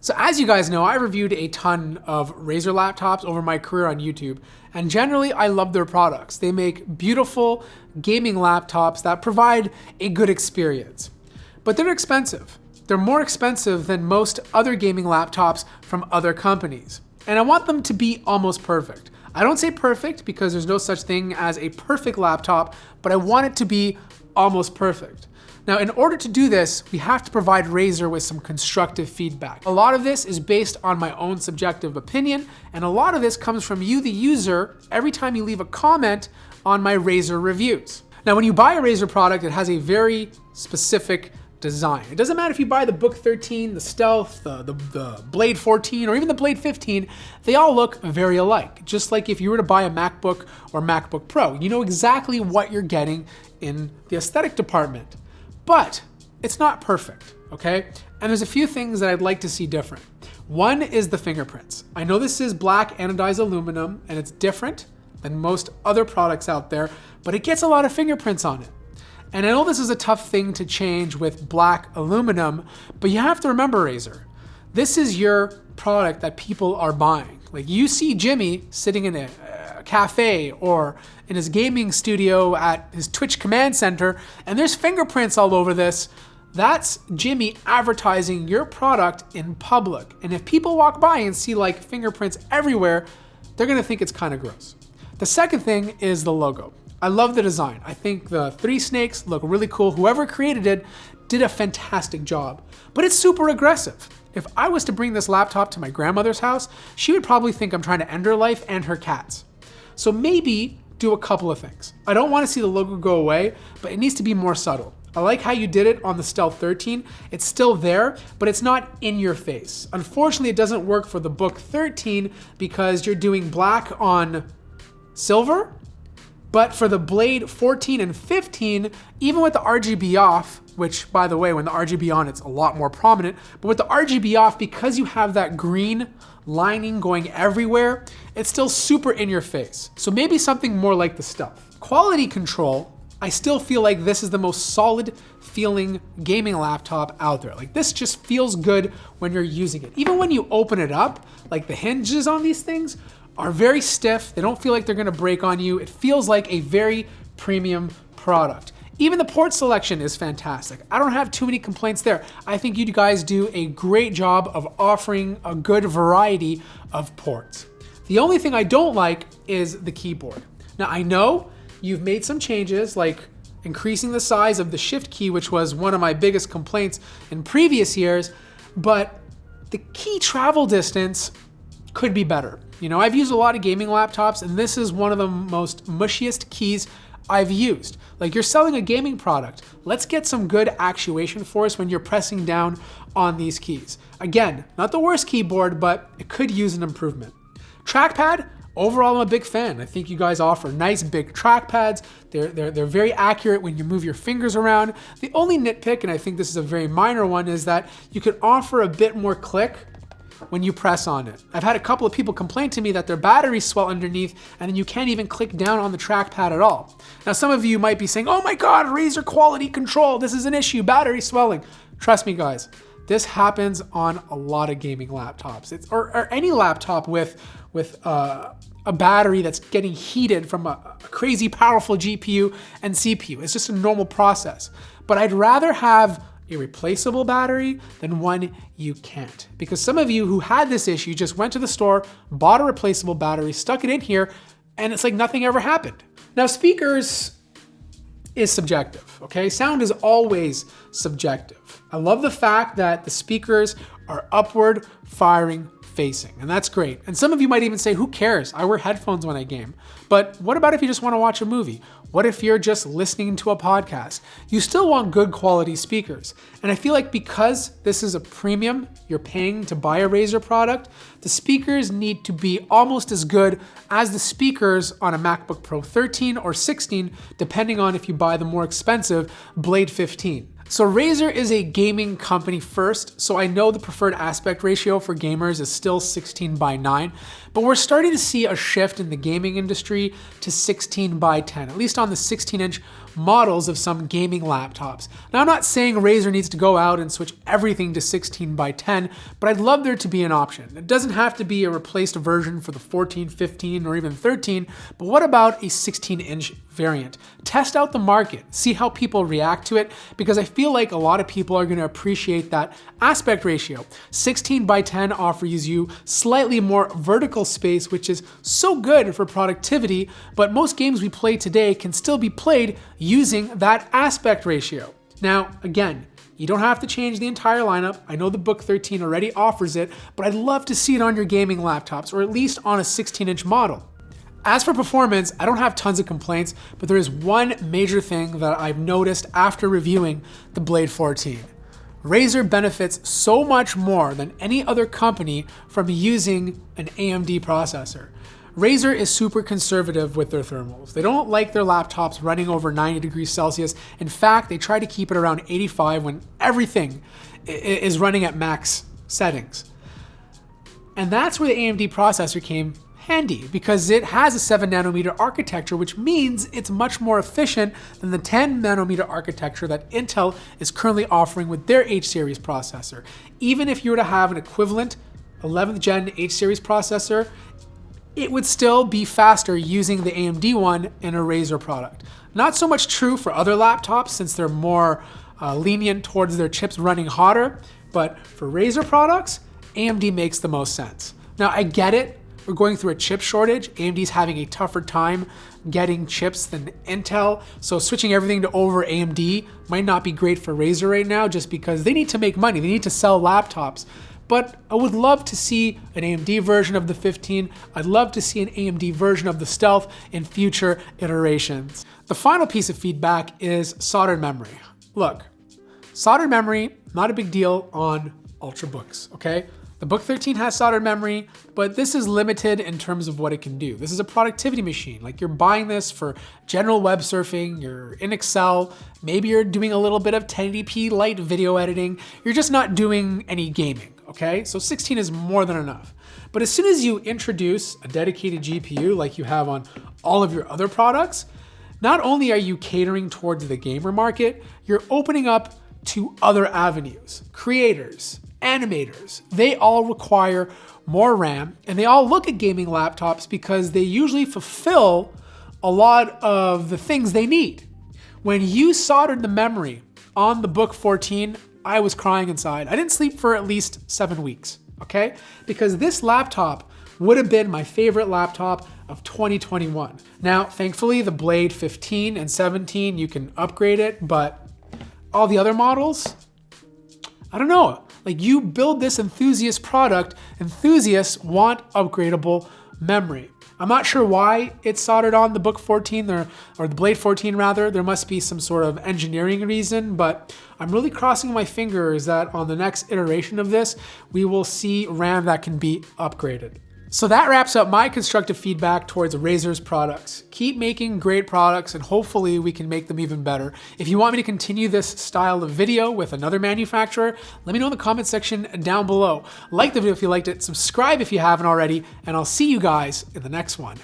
So as you guys know, I reviewed a ton of Razer laptops over my career on YouTube, and generally I love their products. They make beautiful gaming laptops that provide a good experience. But they're expensive. They're more expensive than most other gaming laptops from other companies. And I want them to be almost perfect. I don't say perfect because there's no such thing as a perfect laptop, but I want it to be almost perfect. Now, in order to do this, we have to provide Razer with some constructive feedback. A lot of this is based on my own subjective opinion, and a lot of this comes from you, the user, every time you leave a comment on my Razer reviews. Now, when you buy a Razer product, it has a very specific design. It doesn't matter if you buy the Book 13, the Stealth, the Blade 14, or even the Blade 15, they all look very alike. Just like if you were to buy a MacBook or MacBook Pro, you know exactly what you're getting in the aesthetic department. But it's not perfect, okay? And there's a few things that I'd like to see different. One is the fingerprints. I know this is black anodized aluminum and it's different than most other products out there, but it gets a lot of fingerprints on it. And I know this is a tough thing to change with black aluminum, but you have to remember, Razer, this is your product that people are buying. Like you see Jimmy sitting in a cafe or in his gaming studio at his Twitch command center, and there's fingerprints all over this. That's Jimmy advertising your product in public. And if people walk by and see like fingerprints everywhere, they're gonna think it's kind of gross. The second thing is the logo. I love the design. I think the three snakes look really cool. Whoever created it did a fantastic job, but it's super aggressive. If I was to bring this laptop to my grandmother's house, she would probably think I'm trying to end her life and her cats. So maybe do a couple of things. I don't want to see the logo go away, but it needs to be more subtle. I like how you did it on the Stealth 13. It's still there, but it's not in your face. Unfortunately, it doesn't work for the Book 13 because you're doing black on silver. But for the Blade 14 and 15, even with the RGB off, which by the way, when the RGB on, it's a lot more prominent, but with the RGB off, because you have that green lining going everywhere, it's still super in your face. So maybe something more like the Stealth. Quality control, I still feel like this is the most solid feeling gaming laptop out there. Like this just feels good when you're using it. Even when you open it up, like the hinges on these things are very stiff. They don't feel like they're gonna break on you. It feels like a very premium product. Even the port selection is fantastic. I don't have too many complaints there. I think you guys do a great job of offering a good variety of ports. The only thing I don't like is the keyboard. Now I know you've made some changes like increasing the size of the shift key, which was one of my biggest complaints in previous years, but the key travel distance could be better. You know, I've used a lot of gaming laptops and this is one of the most mushiest keys I've used. Like you're selling a gaming product. Let's get some good actuation force when you're pressing down on these keys. Again, not the worst keyboard, but it could use an improvement. Trackpad, overall I'm a big fan. I think you guys offer nice big trackpads. They're very accurate when you move your fingers around. The only nitpick, and I think this is a very minor one, is that you could offer a bit more click when you press on it. I've had a couple of people complain to me that their batteries swell underneath and then you can't even click down on the trackpad at all. Now some of you might be saying, oh my God, Razer quality control, this is an issue, battery swelling. Trust me guys, this happens on a lot of gaming laptops. Or any laptop with a battery that's getting heated from a crazy powerful GPU and CPU. It's just a normal process. But I'd rather have a replaceable battery than one you can't. Because some of you who had this issue just went to the store, bought a replaceable battery, stuck it in here, and it's like nothing ever happened. Now speakers is subjective, okay? Sound is always subjective. I love the fact that the speakers are upward firing facing, and that's great. And some of you might even say, who cares? I wear headphones when I game. But what about if you just want to watch a movie? What if you're just listening to a podcast? You still want good quality speakers. And I feel like because this is a premium, you're paying to buy a Razer product, the speakers need to be almost as good as the speakers on a MacBook Pro 13 or 16, depending on if you buy the more expensive Blade 15. So Razer is a gaming company first, so I know the preferred aspect ratio for gamers is still 16:9, but we're starting to see a shift in the gaming industry to 16:10, at least on the 16-inch models of some gaming laptops. Now, I'm not saying Razer needs to go out and switch everything to 16:10, but I'd love there to be an option. It doesn't have to be a replaced version for the 14, 15, or even 13, but what about a 16-inch variant? Test out the market, see how people react to it, because I feel like a lot of people are going to appreciate that aspect ratio. 16:10 offers you slightly more vertical space, which is so good for productivity, but most games we play today can still be played using that aspect ratio. Now, again, you don't have to change the entire lineup. I know the Book 13 already offers it, but I'd love to see it on your gaming laptops, or at least on a 16-inch model. As for performance, I don't have tons of complaints, but there is one major thing that I've noticed after reviewing the Blade 14. Razer benefits so much more than any other company from using an AMD processor. Razer is super conservative with their thermals. They don't like their laptops running over 90 degrees Celsius. In fact, they try to keep it around 85 when everything is running at max settings. And that's where the AMD processor came handy, because it has a 7nm architecture, which means it's much more efficient than the 10nm architecture that Intel is currently offering with their H-series processor. Even if you were to have an equivalent 11th gen H-series processor, it would still be faster using the AMD one in a Razer product. Not so much true for other laptops, since they're more lenient towards their chips running hotter, but for Razer products, AMD makes the most sense. Now, I get it. We're going through a chip shortage. AMD's having a tougher time getting chips than Intel, so switching everything to over AMD might not be great for Razer right now, just because they need to make money. They need to sell laptops. But I would love to see an AMD version of the 15. I'd love to see an AMD version of the Stealth in future iterations. The final piece of feedback is soldered memory. Look, soldered memory, not a big deal on Ultrabooks, okay? The Book 13 has soldered memory, but this is limited in terms of what it can do. This is a productivity machine. Like, you're buying this for general web surfing, you're in Excel, maybe you're doing a little bit of 1080p light video editing, you're just not doing any gaming, okay? So 16 is more than enough. But as soon as you introduce a dedicated GPU like you have on all of your other products, not only are you catering towards the gamer market, you're opening up to other avenues. Creators, animators, they all require more RAM, and they all look at gaming laptops because they usually fulfill a lot of the things they need. When you soldered the memory on the Book 14, I was crying inside. I didn't sleep for at least 7 weeks, okay? Because this laptop would have been my favorite laptop of 2021. Now, thankfully, the Blade 15 and 17, you can upgrade it, but all the other models, I don't know. Like, you build this enthusiast product, enthusiasts want upgradable memory. I'm not sure why it's soldered on the Book 14, or the Blade 14 rather. There must be some sort of engineering reason, but I'm really crossing my fingers that on the next iteration of this, we will see RAM that can be upgraded. So that wraps up my constructive feedback towards Razer's products. Keep making great products, and hopefully we can make them even better. If you want me to continue this style of video with another manufacturer, let me know in the comment section down below. Like the video if you liked it, subscribe if you haven't already, and I'll see you guys in the next one.